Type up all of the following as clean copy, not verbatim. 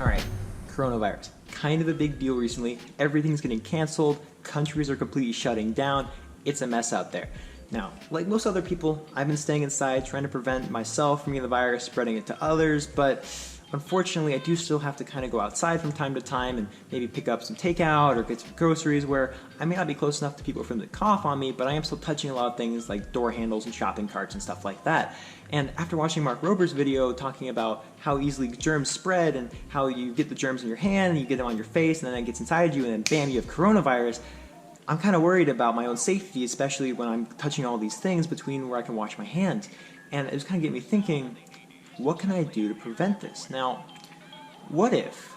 Alright, coronavirus. Kind of a big deal recently. Everything's getting canceled. Countries are completely shutting down. It's a mess out there. Now, like most other people, I've been staying inside trying to prevent myself from getting the virus, spreading it to others, but unfortunately I do still have to kind of go outside from time to time and maybe pick up some takeout or get some groceries where I may not be close enough to people for them to cough on me, but I am still touching a lot of things like door handles and shopping carts and stuff like that. And after watching Mark Rober's video talking about how easily germs spread and how you get the germs in your hand and you get them on your face and then it gets inside you and then bam, you have coronavirus, I'm kind of worried about my own safety, especially when I'm touching all these things between where I can wash my hands. And it was kind of getting me thinking, what can I do to prevent this? Now, what if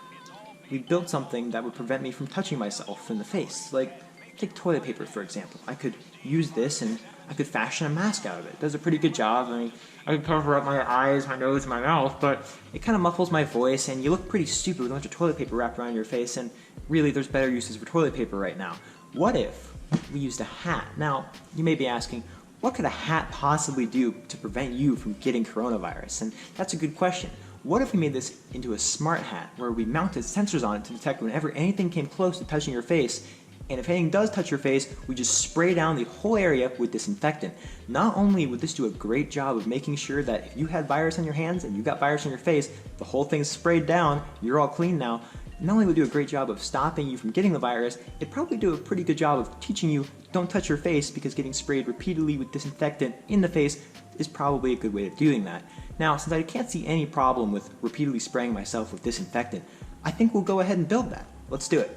we built something that would prevent me from touching myself in the face? Like, take toilet paper, for example. I could use this and I could fashion a mask out of it. It does a pretty good job. I mean, I can cover up my eyes, my nose, and my mouth, but it kind of muffles my voice and you look pretty stupid with a bunch of toilet paper wrapped around your face, and really there's better uses for toilet paper right now. What if we used a hat? Now, you may be asking, what could a hat possibly do to prevent you from getting coronavirus? And that's a good question. What if we made this into a smart hat where we mounted sensors on it to detect whenever anything came close to touching your face, and if anything does touch your face, we just spray down the whole area with disinfectant. Not only would this do a great job of making sure that if you had virus on your hands and you got virus on your face, the whole thing's sprayed down, you're all clean now. Not only would it do a great job of stopping you from getting the virus, it'd probably do a pretty good job of teaching you don't touch your face, because getting sprayed repeatedly with disinfectant in the face is probably a good way of doing that. Now, since I can't see any problem with repeatedly spraying myself with disinfectant, I think we'll go ahead and build that. Let's do it.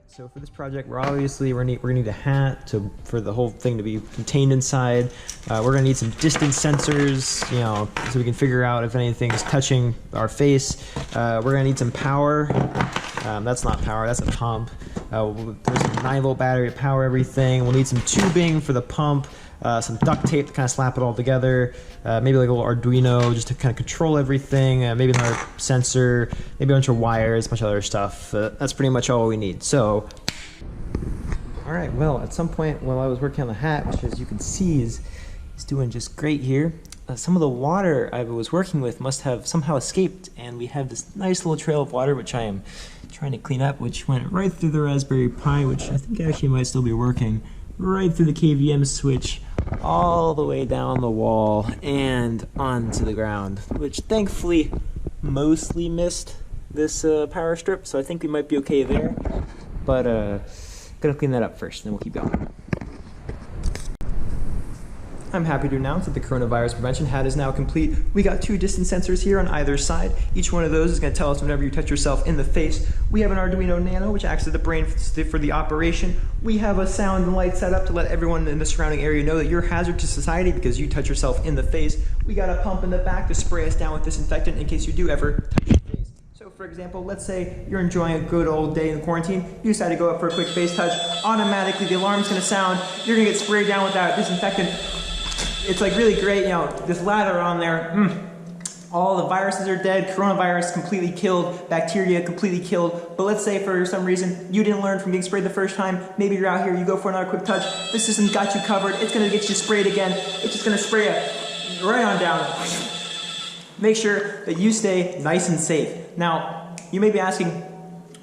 So for this project, we're gonna need a hat for the whole thing to be contained inside. We're gonna need some distance sensors, so we can figure out if anything is touching our face. We're gonna need some power. That's not power, that's a pump. There's a 9-volt battery to power everything. We'll need some tubing for the pump. Some duct tape to kind of slap it all together, maybe like a little Arduino just to kind of control everything, maybe another sensor, maybe a bunch of wires, a bunch of other stuff. That's pretty much all we need. So, alright, well, at some point while I was working on the hat, which as you can see is doing just great here, some of the water I was working with must have somehow escaped, and we have this nice little trail of water which I am trying to clean up, which went right through the Raspberry Pi, which I think actually might still be working, right through the KVM switch, all the way down the wall and onto the ground, which thankfully mostly missed this power strip, so I think we might be okay there, but gonna clean that up first, and then we'll keep going. I'm happy to announce that the coronavirus prevention hat is now complete. We got 2 distance sensors here on either side. Each one of those is going to tell us whenever you touch yourself in the face. We have an Arduino Nano, which acts as the brain for the operation. We have a sound and light set up to let everyone in the surrounding area know that you're a hazard to society because you touch yourself in the face. We got a pump in the back to spray us down with disinfectant in case you do ever touch your face. So for example, let's say you're enjoying a good old day in quarantine, you decide to go up for a quick face touch, automatically the alarm's going to sound, you're going to get sprayed down with that disinfectant. It's like really great, this lather on there, all the viruses are dead, coronavirus completely killed, bacteria completely killed, but let's say for some reason you didn't learn from getting sprayed the first time, maybe you're out here, you go for another quick touch, this system got you covered, it's gonna get you sprayed again, it's just gonna spray it right on down. Make sure that you stay nice and safe. Now, you may be asking,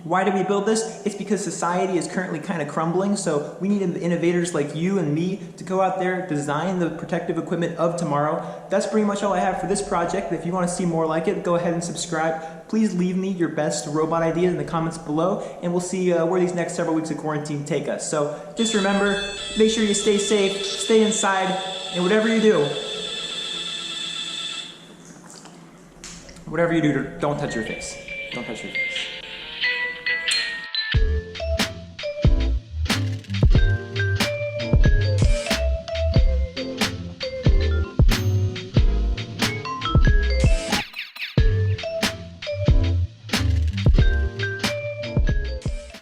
why did we build this? It's because society is currently kind of crumbling, so we need innovators like you and me to go out there, design the protective equipment of tomorrow. That's pretty much all I have for this project. If you want to see more like it, go ahead and subscribe. Please leave me your best robot ideas in the comments below, and we'll see where these next several weeks of quarantine take us. So just remember, make sure you stay safe, stay inside, and whatever you do, don't touch your face. Don't touch your face.